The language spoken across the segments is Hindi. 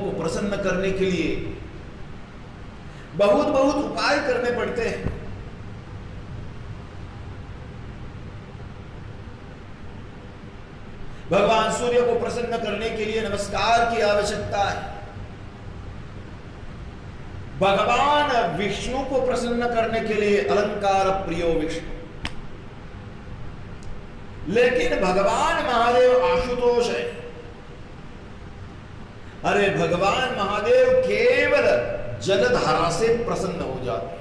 को प्रसन्न करने के लिए बहुत बहुत उपाय करने पड़ते हैं। भगवान सूर्य को प्रसन्न करने के लिए नमस्कार की आवश्यकता है। भगवान विष्णु को प्रसन्न करने के लिए अलंकार प्रियो विष्णु। लेकिन भगवान महादेव आशुतोष है। अरे भगवान महादेव केवल जलधारा से प्रसन्न हो जाते हैं।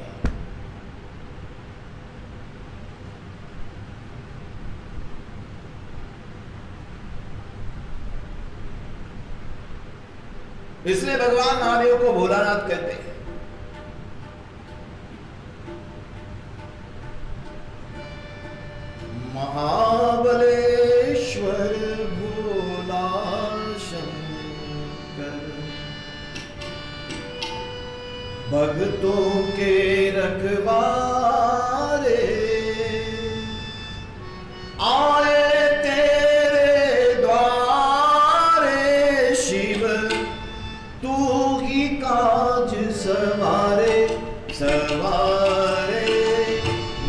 इसलिए भगवान महादेव को भोलानाथ कहते हैं। महाबलेश्वर भोला शंकर, भक्तों के रखवारे, आए तेरे द्वारे शिव, तू ही काज सवारे सवारे।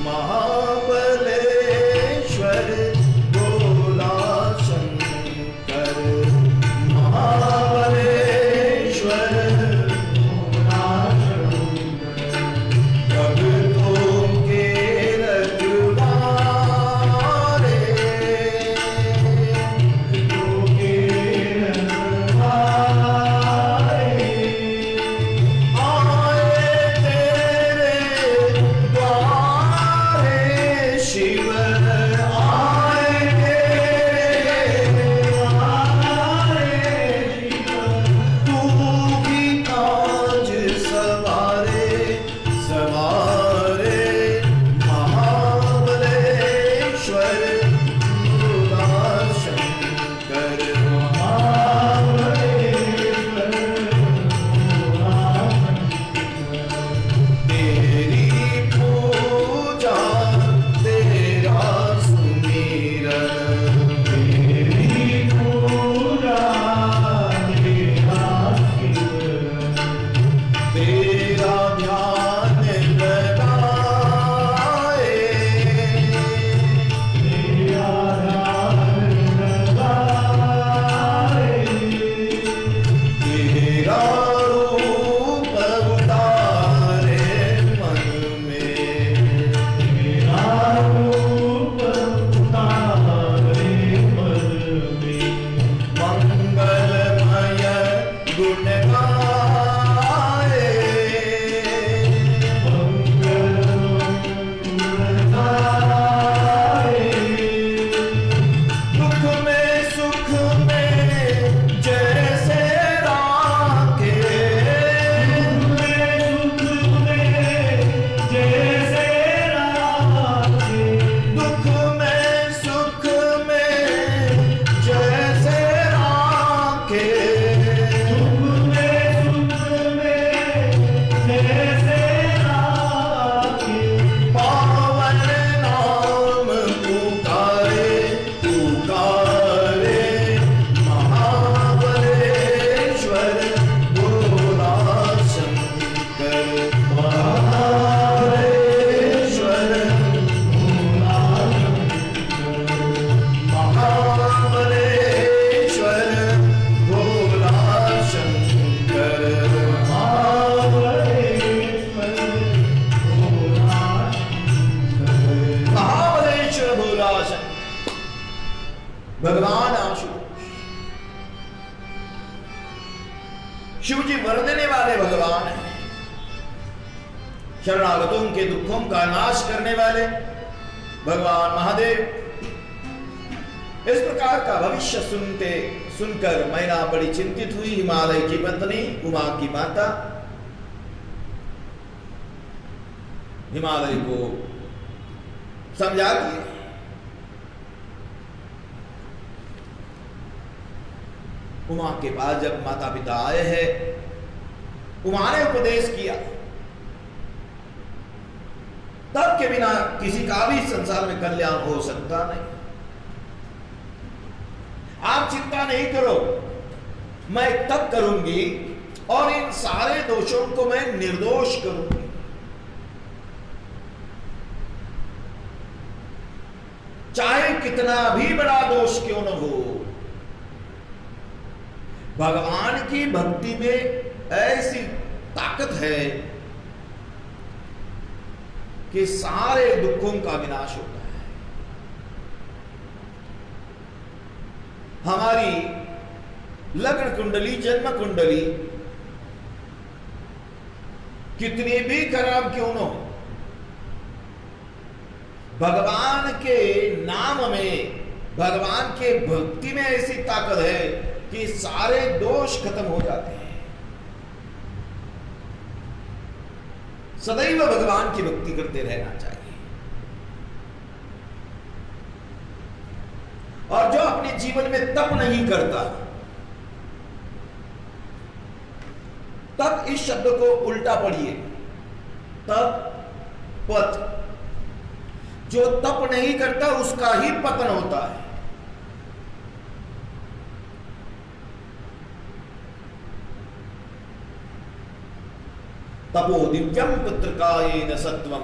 महाबलेश्वर भोला शंकर, महाबलेश्वर भोला शंकर, भक्तों के रखवारे, भक्तों के रखवारे, आए तेरे द्वारे शिव, आए तेरे द्वारे शिव, तू ही काज सवारे सवारे। महाबलेश्वर भोला शंकर, महाबलेश्वर भोला शंकर, तेरी पूजा तेरा सुमिरन, तेरी पूजा तेरा सुमिरन, तेरा ध्यान लगाए, तेरा ध्यान लगाए, तेरा रूप उतारे मन में, तेरा रूप उतारे मन में, मंगलमय गुण गाए, मंगलमय गुण गाए, दुख में सुख में जैसे राखे, दुख में सुख में जैसे राखे, दुख में सुख में जैसे राखे, दुख में सुख में जैसे राखे, पावन नाम पुकारे पुकारे। महाबलेश्वर भोला शंकर, महाबलेश्वर भोला शंकर, महाबलेश्वर भोला शंकर, महाबलेश्वर भोला शंकर, महाबलेश्वर भोला शंकर। भगवान आशुतोष शिव जी वर देने वाले भगवान हैं। शरणागतों के दुखों का नाश करने वाले भगवान महादेव। इस प्रकार का भविष्य सुनकर मैना बड़ी चिंतित हुई। हिमालय की पत्नी उमा की माता हिमालय को समझाती है। उमा के पास जब माता पिता आए हैं, उमा ने उपदेश किया, तब के बिना किसी का भी संसार में कल्याण हो सकता नहीं। आप चिंता नहीं करो, मैं तब करूंगी और इन सारे दोषों को मैं निर्दोष करूंगी। चाहे कितना भी बड़ा दोष क्यों न हो, भगवान की भक्ति में ऐसी ताकत है कि सारे दुखों का विनाश होता है। हमारी लग्न कुंडली, जन्म कुंडली कितनी भी खराब क्यों न हो, भगवान के नाम में, भगवान के भक्ति में ऐसी ताकत है कि सारे दोष खत्म हो जाते हैं। सदैव भगवान की भक्ति करते रहना चाहिए। और जो अपने जीवन में तप नहीं करता, तब इस शब्द को उल्टा पढ़िए, तप पत। जो तप नहीं करता उसका ही पतन होता है। तपो दिव्यम पुत्रकायेन सत्वम।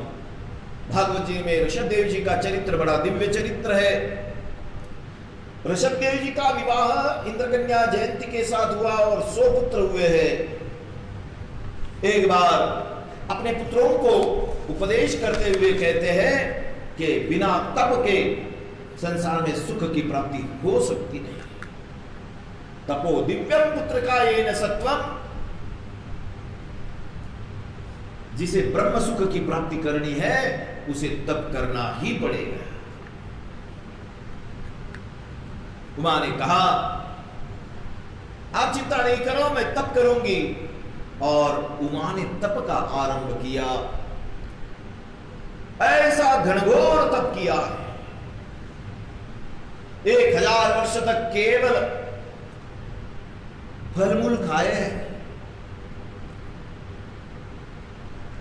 भागवत जी में ऋषभदेव जी का चरित्र बड़ा दिव्य चरित्र है। ऋषभदेव जी का विवाह इंद्रकन्या जयंती के साथ हुआ और 100 पुत्र हुए हैं। एक बार अपने पुत्रों को उपदेश करते हुए कहते हैं कि बिना तप के संसार में सुख की प्राप्ति हो सकती नहीं। तपो दिव्यम पुत्रकायेन सत्वम। जिसे ब्रह्म सुख की प्राप्ति करनी है उसे तप करना ही पड़ेगा। उमा ने कहा, आप चिंता नहीं करो, मैं तप करूंगी। और उमा ने तप का आरंभ किया। ऐसा घनघोर तप किया है, 1000 वर्ष तक केवल फलमूल खाए हैं।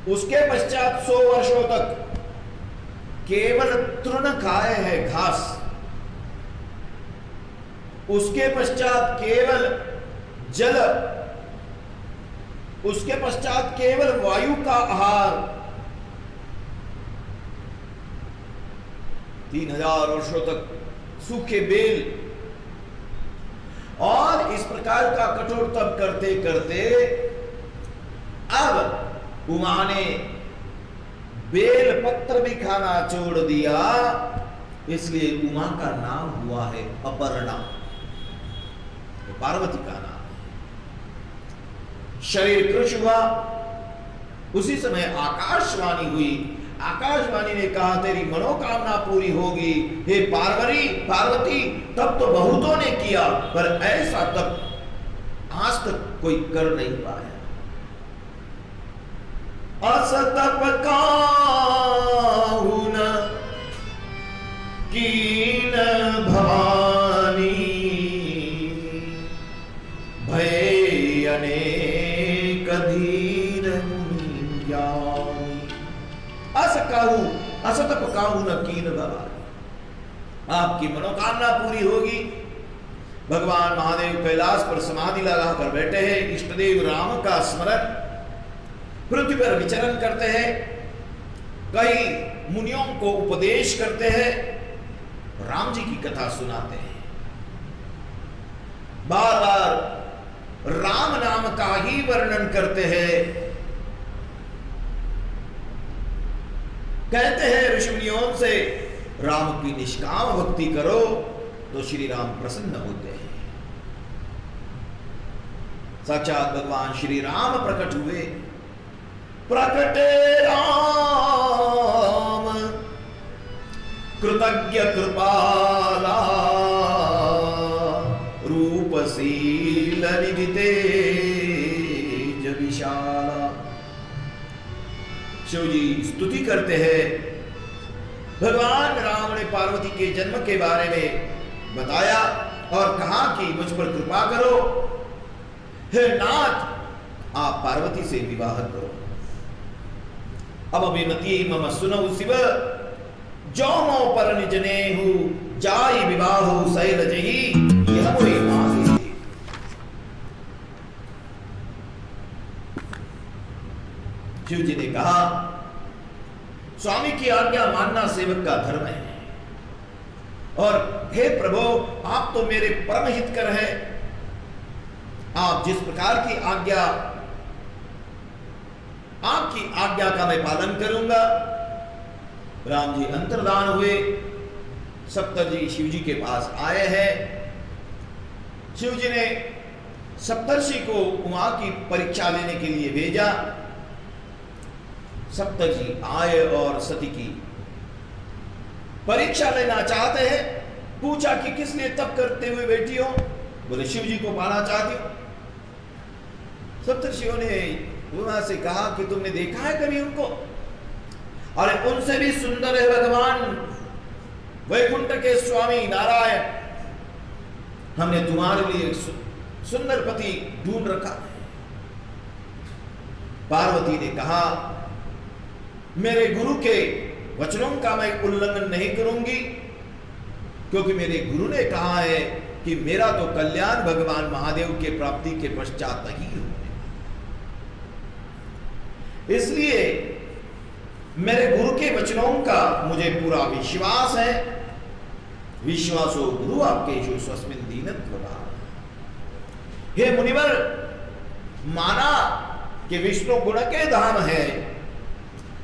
उसके पश्चात 100 वर्षों तक केवल तृण खाए हैं, घास। उसके पश्चात केवल जल, उसके पश्चात केवल वायु का आहार। 3000 वर्षों तक सूखे बेल। और इस प्रकार का कठोर तप करते करते अब उमा ने बेल पत्र भी खाना छोड़ दिया। इसलिए उमा का नाम हुआ है अपर्णा, तो पार्वती का नाम। शरीर कृश हुआ, उसी समय आकाशवाणी हुई। आकाशवाणी ने कहा, तेरी मनोकामना पूरी होगी हे पार्वती। तब तो बहुतों ने किया, पर ऐसा तब आज तक कोई कर नहीं पाया। असतप काहू न कीन भवानी, भय अनेक धीर मुनि ज्ञानी। असतप काहू न कीन भवानी। आपकी मनोकामना पूरी होगी। भगवान महादेव कैलाश पर समाधि लगाकर बैठे हैं। इष्टदेव राम का स्मरण पृथ्वी पर विचरण करते हैं। कई मुनियों को उपदेश करते हैं, राम जी की कथा सुनाते हैं। बार बार राम नाम का ही वर्णन करते हैं। कहते हैं ऋषि मुनियों से, राम की निष्काम भक्ति करो तो श्री राम प्रसन्न होते हैं। साक्षात भगवान श्री राम प्रकट हुए। प्रकटे राम कृतज्ञ कृपाला, रूपशील निधि तेज विशाला। शिव जी स्तुति करते हैं। भगवान राम ने पार्वती के जन्म के बारे में बताया और कहा कि मुझ पर कृपा करो, हे नाथ, आप पार्वती से विवाह करो। अब अभिमति मम सुनौ शिव, जो मो पर निज नेहु, जाई विवाह शैलजहि, यह मोहि मांगे। शिव जी ने कहा, स्वामी की आज्ञा मानना सेवक का धर्म है, और हे प्रभु आप तो मेरे परम हितकर हैं, आप जिस प्रकार की आज्ञा, आपकी आज्ञा का मैं पालन करूंगा। राम जी अंतर्धान हुए, सप्तर्षि शिव जी के पास आए हैं। शिव जी ने सप्तर्षि को वहां की परीक्षा लेने के लिए भेजा। सप्तर्षि आए और सती की परीक्षा लेना चाहते हैं। पूछा कि किस लिए तप करते हुए बैठी हो? बोले शिव जी को पाना चाहती हो। सप्तर्षियों ने वहां से कहा कि तुमने देखा है कभी उनको? अरे उनसे भी सुंदर है भगवान वैकुंठ के स्वामी नारायण, हमने तुम्हारे लिए सुंदर पति ढूंढ रखा। पार्वती ने कहा, मेरे गुरु के वचनों का मैं उल्लंघन नहीं करूंगी, क्योंकि मेरे गुरु ने कहा है कि मेरा तो कल्याण भगवान महादेव के प्राप्ति के पश्चात ही हो, इसलिए मेरे गुरु के वचनों का मुझे पूरा विश्वास है। विश्वासो गुरु आपके स्वस्मिन दीनत्व भाव। हे मुनिवर, माना कि विष्णु गुण के धाम है,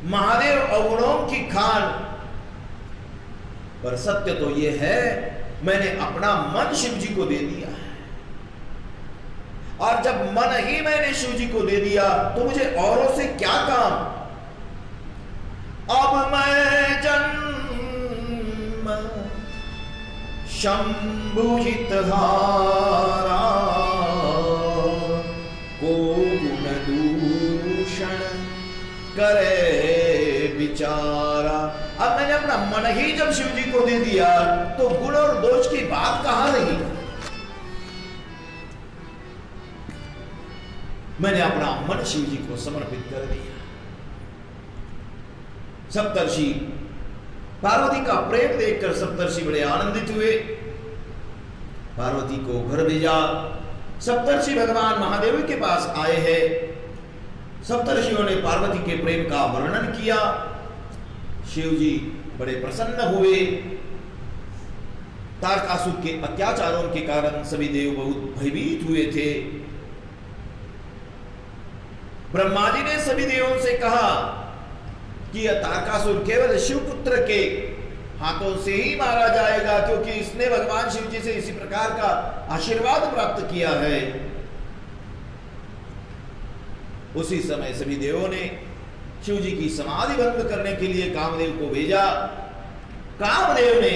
महादेव अवगुणों की खान, पर सत्य तो यह है मैंने अपना मन शिव जी को दे दिया है, और जब मन ही मैंने शिव जी को दे दिया तो मुझे औरों से क्या काम? अब मैं जन्म शंभुहित धारा को गुण दूषण करे विचारा। अब मैंने अपना मन ही जब शिव जी को दे दिया तो गुण और दोष की बात कहां रही? मैंने अपना मन शिव जी को समर्पित कर दिया। सप्तर्षि पार्वती का प्रेम देखकर सप्तर्षि बड़े आनंदित हुए। पार्वती को घर भेजा। सप्तर्षि भगवान महादेव के पास आए हैं। सप्तर्षियों ने पार्वती के प्रेम का वर्णन किया। शिव जी बड़े प्रसन्न हुए। तारकासुर के अत्याचारों के कारण सभी देव बहुत भयभीत हुए थे। ब्रह्मा जी ने सभी देवों से कहा कि यह तारकासुर केवल शिवपुत्र के हाथों से ही मारा जाएगा, क्योंकि इसने भगवान शिव जी से इसी प्रकार का आशीर्वाद प्राप्त किया है। उसी समय सभी देवों ने शिव जी की समाधि भंग करने के लिए कामदेव को भेजा। कामदेव ने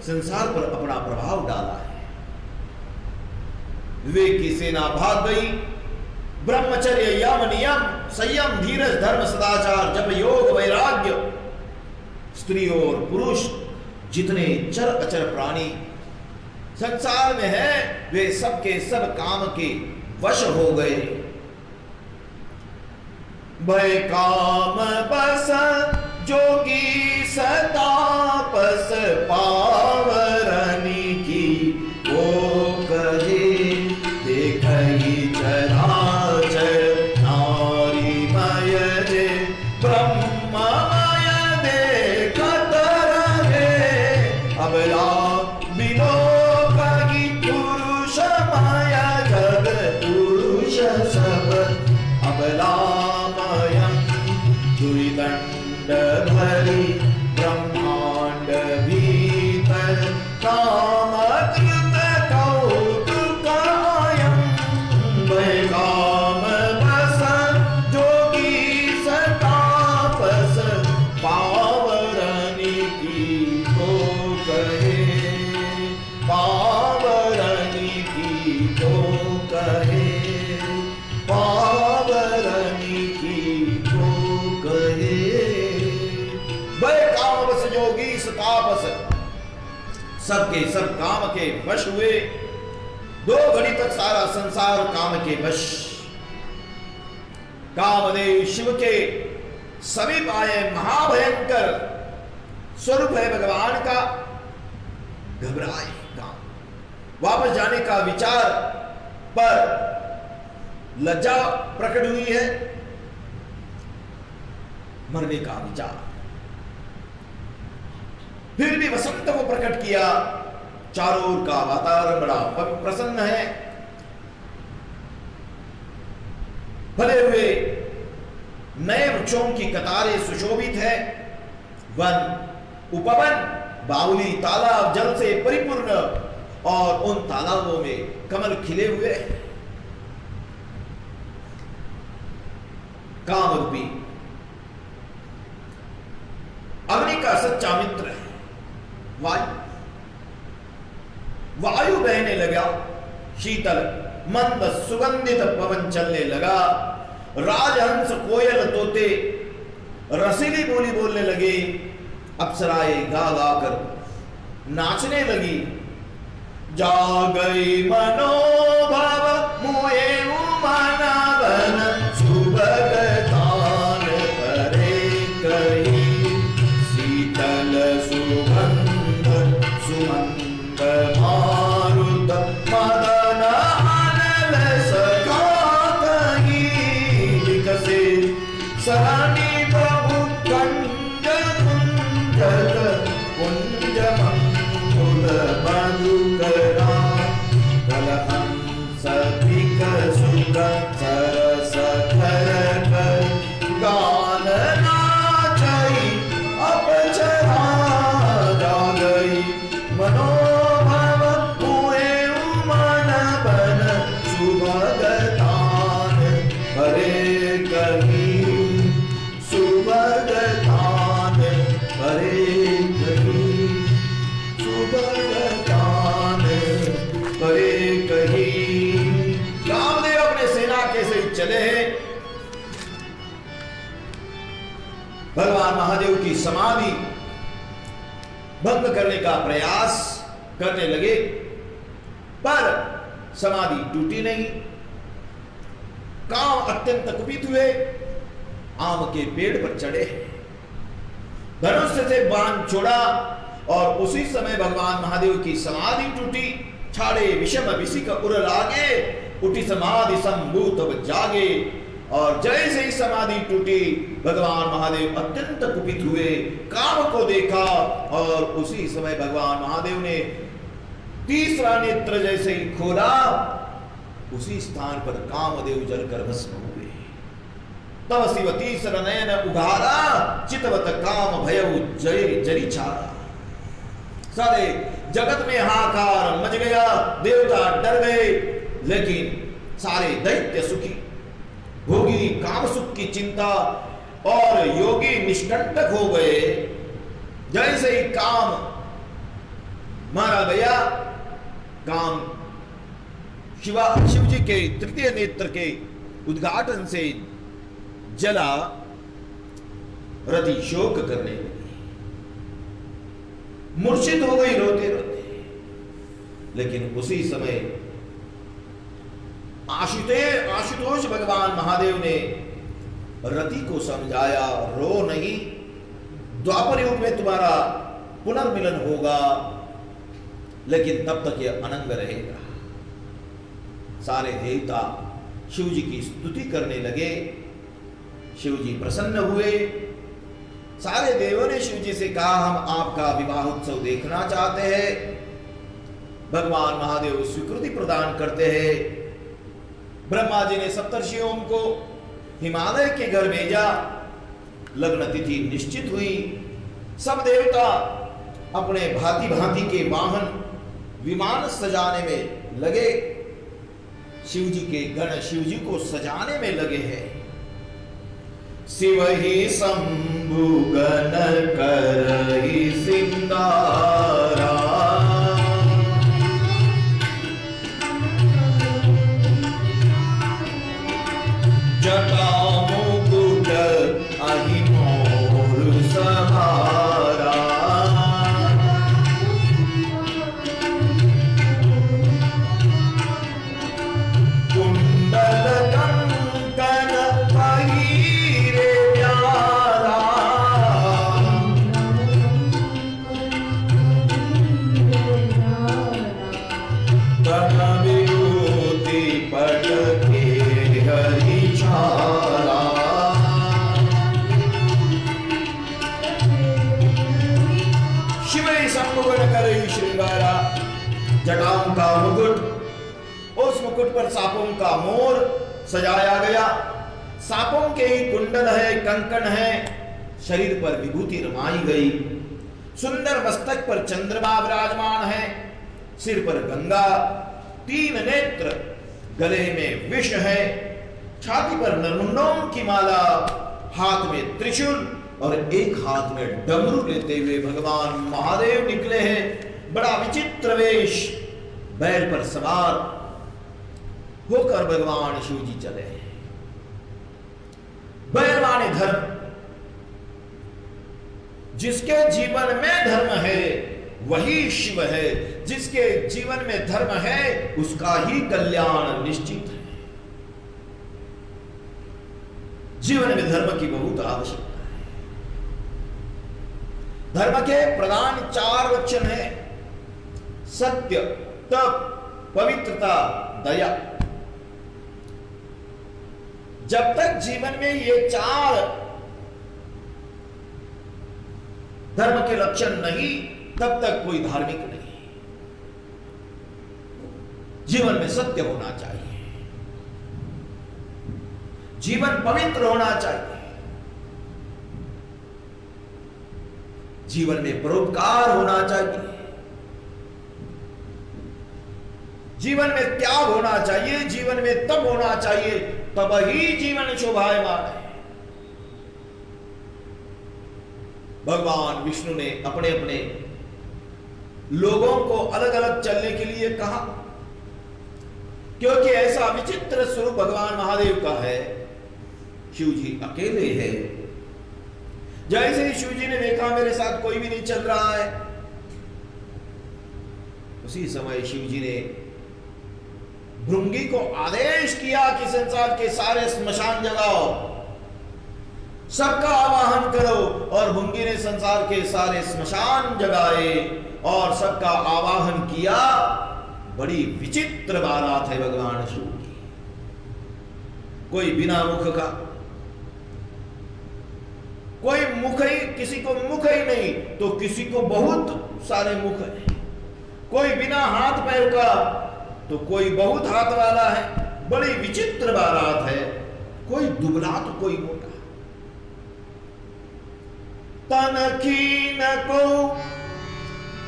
संसार पर अपना प्रभाव डाला है। विवेक की सेना भाग गई। ब्रह्मचर्य, यम, नियम, संयम, धीरज, धर्म, सदाचार, जप, योग, वैराग्य, स्त्री और पुरुष जितने चर अचर प्राणी संसार में हैं, वे सब के सब काम के वश हो गए। भय काम बस जोगी सतापस पावरनी की, वो कहे देखई चराचर नारी मय जे ब्रह्ममय देखत रहे। अबला बिनो कही पुरुषमय जग पुरुष सब, अबलामयं दुर्दंड भरी ब्रह्मांड भीतर काम कृत कौतुकायं। भय काम बस जोगी सतापस पावरनी की, को कहे पावरनी की, को कहे पावरनी की, को कहे। भय काम बस जोगी सतापस, सबके सब काम के वश हुए। 2 घड़ी तक सारा संसार काम के वश। कामदेव शिव के समीप आए। महाभयंकर स्वरूप है भगवान का। घबराए काम। वापस जाने का विचार पर लज्जा प्रकट हुई है। मरने का विचार। फिर भी वसंत को प्रकट किया। चारों ओर का वातावरण बड़ा प्रसन्न है। फले हुए नए वृक्षों की कतारें सुशोभित है। वन, उपवन, बावली, तालाब जल से परिपूर्ण और उन तालाबों में कमल खिले हुए। कामरूपी अग्नि का सच्चा मित्र है वायु। वायु बहने लगा, शीतल मंद सुगंधित पवन चलने लगा। राजहंस कोयल तोते रसीली बोली बोलने लगे। अप्सराएं गा गा कर नाचने लगी। जागई मनोभव मोहे उमाना बन सुभग तान परे कही। शीतल सुगंध सुमंद मारुत मदन आनल सखा कही। विकसे सरानी प्रभु कंज कुंजत कुंज मंगुल मधुकरा। कलहंस विकसुक सरस खरक गान नाचई अपचरा। जागई मनोभव हुए मन बन सुभग तान हरे कही। सुभग तान हरे कही। सुभग तान हरे कही। रामदेव अपने सेना के सहित चले हैं। भगवान महादेव की समाधि भंग करने का प्रयास करने लगे, पर समाधि टूटी नहीं। काम अत्यंत कुपित हुए, आम के पेड़ पर चढ़े, धनुष से बाण छोड़ा और उसी समय भगवान महादेव की समाधि टूटी। छाड़े विषम विसिक उर लागे, उठी समाधि संभूत जागे। और जैसे ही समाधि टूटी, भगवान महादेव अत्यंत कुपित हुए, काम को देखा और उसी समय भगवान महादेव ने तीसरा नेत्र जैसे ही खोला, उसी स्थान पर कामदेव जलकर भस्म हुए। तब शिव तीसरा नयन उघारा, चितवत काम भयउ जय जरी छारा। सारे जगत में हाहाकार मच गया, देवता डर गए, लेकिन सारे दैत्य सुखी। भोगी काम सुख की चिंता और योगी निष्कंटक हो गए। जैसे ही काम मारा गया, काम शिव जी के तृतीय नेत्र के उद्घाटन से जला। रति शोक करने लगी, मूर्छित हो गई रोते रोते। लेकिन उसी समय आशुतोष भगवान महादेव ने रति को समझाया, रो नहीं, द्वापर युग में तुम्हारा पुनर्मिलन होगा, लेकिन तब तक यह अनंग रहेगा। सारे देवता शिव जी की स्तुति करने लगे। शिव जी प्रसन्न हुए। सारे देवों ने शिव जी से कहा, हम आपका विवाह उत्सव देखना चाहते हैं। भगवान महादेव स्वीकृति प्रदान करते हैं। ब्रह्मा जी ने सप्तर्षियों को हिमालय के घर भेजा। लग्न तिथि निश्चित हुई। सब देवता अपने भांति भांति के वाहन विमान सजाने में लगे। शिव जी के गण शिव जी को सजाने में लगे हैं। शिव ही शंभु गण करहि सिंगारा। जटा मुकुट अहि मोर सहारा। कुंडल कंकण पहिरे प्यारा। मुकुट पर सांपों का मोर सजाया गया, सांपों के ही कुंडल है, कंकण है, शरीर पर विभूति रमाई गई, सुंदर मस्तक पर चंद्रमा विराजमान है, सिर पर गंगा, 3 नेत्र, गले में विष है, छाती पर नरमुंडों की माला, हाथ में त्रिशूल और एक हाथ में डमरू लेते हुए भगवान महादेव निकले हैं। बड़ा विचित्र वेश, बैल पर सवार होकर भगवान शिव जी चले हैं। बैल माने धर्म, जिसके जीवन में धर्म है वही शिव है, जिसके जीवन में धर्म है उसका ही कल्याण निश्चित है। जीवन में धर्म की बहुत आवश्यकता है। धर्म के प्रधान 4 लक्षण है, सत्य, तप, पवित्रता, दया। जब तक जीवन में ये 4 धर्म के लक्षण नहीं, तब तक कोई धार्मिक नहीं। जीवन में सत्य होना चाहिए, जीवन पवित्र होना चाहिए, जीवन में परोपकार होना चाहिए, जीवन में त्याग होना चाहिए, जीवन में तप होना चाहिए, तब ही जीवन शोभायमान है। भगवान विष्णु ने अपने अपने लोगों को अलग अलग चलने के लिए कहा, क्योंकि ऐसा विचित्र स्वरूप भगवान महादेव का है। शिव जी अकेले हैं। जैसे ही शिव जी ने देखा मेरे साथ कोई भी नहीं चल रहा है, उसी समय शिव जी ने भृंगी को आदेश किया कि संसार के सारे स्मशान जगाओ, सबका आवाहन करो। और भृंगी ने संसार के सारे स्मशान जगाए और सबका आवाहन किया। बड़ी विचित्र बारात है भगवान शिव की। कोई बिना मुख का, कोई मुख ही, किसी को मुख ही नहीं तो किसी को बहुत सारे मुख है। कोई बिना हाथ पैर का तो कोई बहुत हाथ वाला है। बड़ी विचित्र बारात है। कोई दुबला तो कोई मोटा। तन खीन को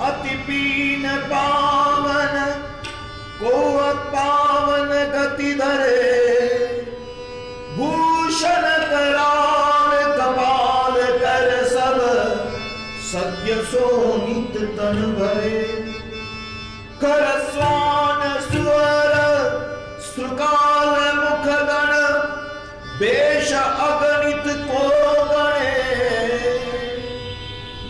अति पीन पावन, को पावन गति धरे, भूषण करार कपाल कर सब, सद्य सोनित तन भरे। कर स्वान सुअर सुकाल मुख गण, बेश अगणित को गणे।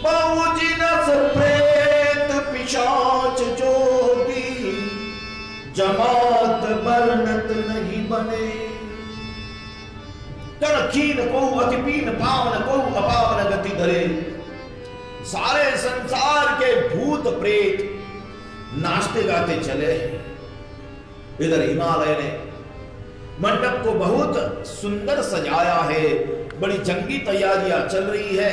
बहुजिनस प्रेत पिशाच जोगी, जमात बरनत नहीं बने। तनखीन को अतिपीन पावन को अपावन गति धरे। सारे संसार के भूत प्रेत नाचते गाते चले। इधर हिमालय ने मंडप को बहुत सुंदर सजाया है। बड़ी जंगी तैयारियां चल रही है।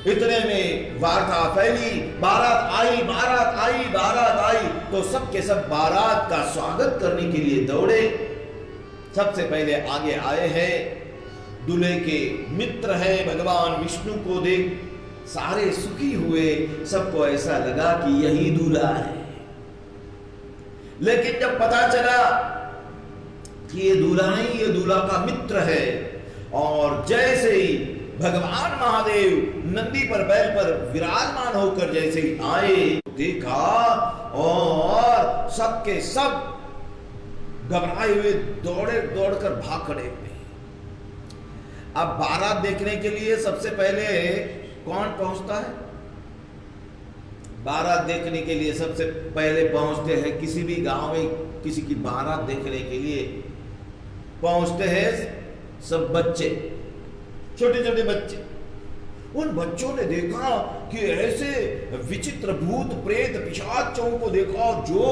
इतने में वार्ता फैली, बारात आई, बारात आई, बारात आई। तो सबके सब बारात का स्वागत करने के लिए दौड़े। सबसे पहले आगे आए हैं दूल्हे के मित्र है भगवान विष्णु को देख सारे सुखी हुए। सबको ऐसा लगा कि यही दूल्हा है। लेकिन जब पता चला कि ये दूल्हा नहीं, ये दूल्हा का मित्र है, और जैसे ही भगवान महादेव नंदी पर बैल पर विराजमान होकर जैसे ही आए, देखा और सबके सब घबराए हुए दौड़े, दौड़कर भाग खड़े हुए। अब बारात देखने के लिए सबसे पहले कौन पहुंचता है? बारात देखने के लिए सबसे पहले पहुंचते हैं, किसी भी गांव में किसी की बारात देखने के लिए पहुंचते हैं सब बच्चे, छोटे छोटे बच्चे। उन बच्चों ने देखा कि ऐसे विचित्र भूत प्रेत पिशाचों को देखा जो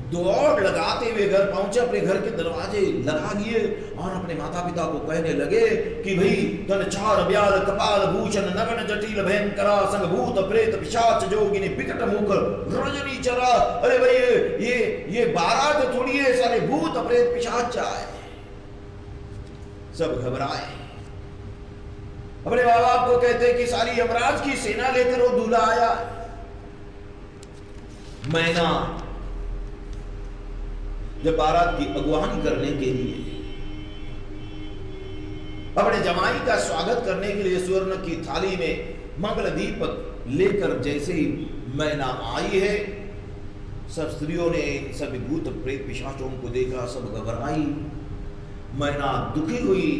दौड़ लगाते हुए घर पहुंचे, अपने घर के दरवाजे लगा लिए और अपने माता पिता को कहने लगे कि भाई तन चार ब्याल कपाल भूषण नगन जटिल भयंकरा संग भूत प्रेत पिशाच जोगिनी विकट मुख रजनी चरा। अरे भाई ये बारात थोड़ी है, सारे भूत प्रेत पिशाच आए। सब घबराए, अपने माँ बाप को कहते कि सारी यमराज की सेना लेकर वो दूल्हा आया। मैना जब बारात की अगुवानी करने के लिए अपने जमाई का स्वागत करने के लिए स्वर्ण की थाली में मंगल दीपक लेकर जैसे ही मैना आई है, सब स्त्रियों ने सभी भूत प्रेत पिशाचों को देखा, सब घबराई। मैना दुखी हुई,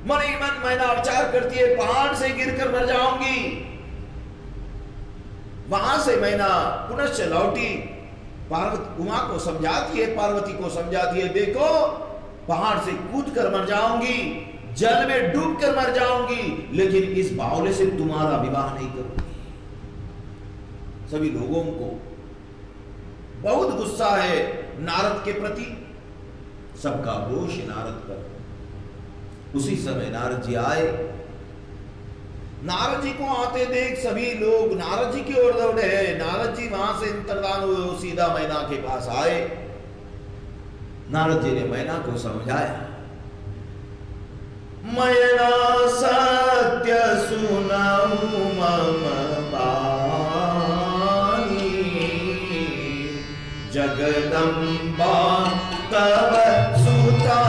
मन ही मन मैना विचार करती है पहाड़ से गिरकर मर जाऊंगी। वहां से मैना पुनश्च लौटी, पार्वती उमा को समझाती है, पार्वती को समझाती है देखो पहाड़ से कूद कर मर जाऊंगी, जल में डूब कर मर जाऊंगी, लेकिन इस बावले से तुम्हारा विवाह नहीं करूंगी। सभी लोगों को बहुत गुस्सा है नारद के प्रति, सबका रोष नारद पर। उसी समय नारद जी आए, नारद जी को आते देख सभी लोग नारद जी की ओर दौड़े हैं। नारद जी वहां से अंतर्धान हुए, सीधा मैना के पास आए। नारद जी ने मैना को समझाया, मैना सत्य सुनाऊं मम बानी, जगदम्बा तव सुता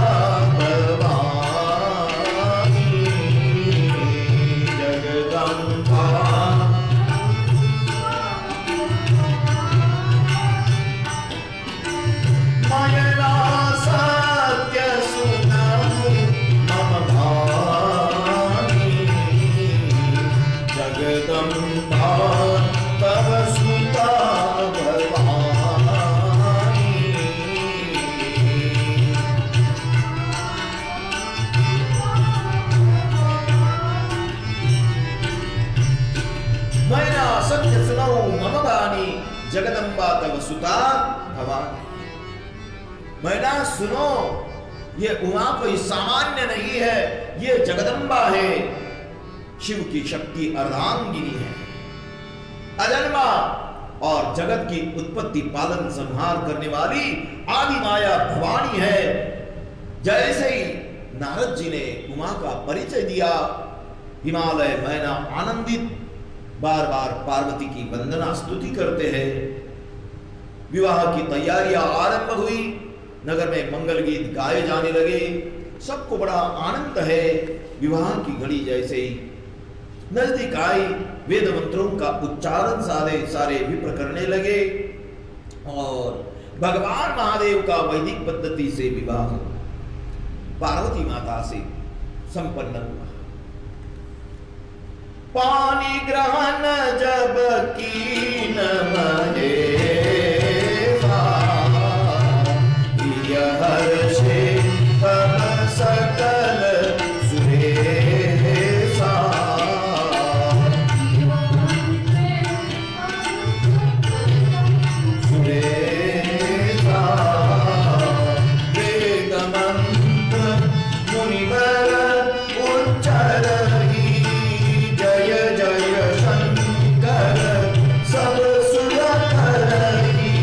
जगदम्बा तव सुता भवानी। मैना सुनो, ये उमा कोई सामान्य नहीं है, ये जगदम्बा है, शिव की शक्ति अर्धांगिनी है, अजन्मा और जगत की उत्पत्ति पालन संहार करने वाली आदि माया भवानी है। जैसे ही नारद जी ने उमा का परिचय दिया, हिमालय मैना आनंदित बार बार पार्वती की वंदना स्तुति करते हैं। विवाह की तैयारियां आरंभ हुई, नगर में मंगल गीत गाए जाने लगे, सबको बड़ा आनंद है। विवाह की घड़ी जैसे ही नजदीक आई, वेद मंत्रों का उच्चारण सारे विप्र करने लगे और भगवान महादेव का वैदिक पद्धति से विवाह पार्वती माता से संपन्न हुआ। पानी ग्रहण जब कीन महेशा, हर्षे तब सकल सुरेशा। सुरेशा वेद मंत्र मुनिवर उच्चरहि, जय जय शंकर सब सुर करहि।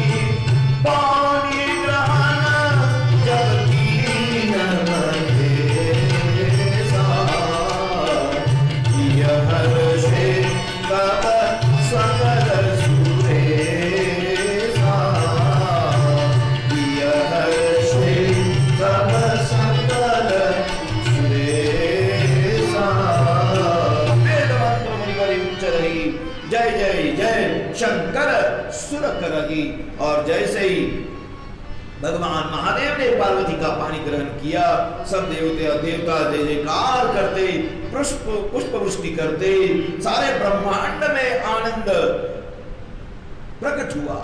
पानी ग्रहण जब कीन महेशा, हर्षे तब सकल सुरेशा। हर्षे तब सकल सुरेशा। वेद मंत्र मुनिवर उच्चरहि, जय जय जय शंकर सुर करहि। और जैसे ही भगवान महादेव ने पार्वती का पानी ग्रहण किया, सब देवता जय जयकार करते, पुष्प वृष्टि करते, सारे ब्रह्मांड में आनंद प्रकट हुआ।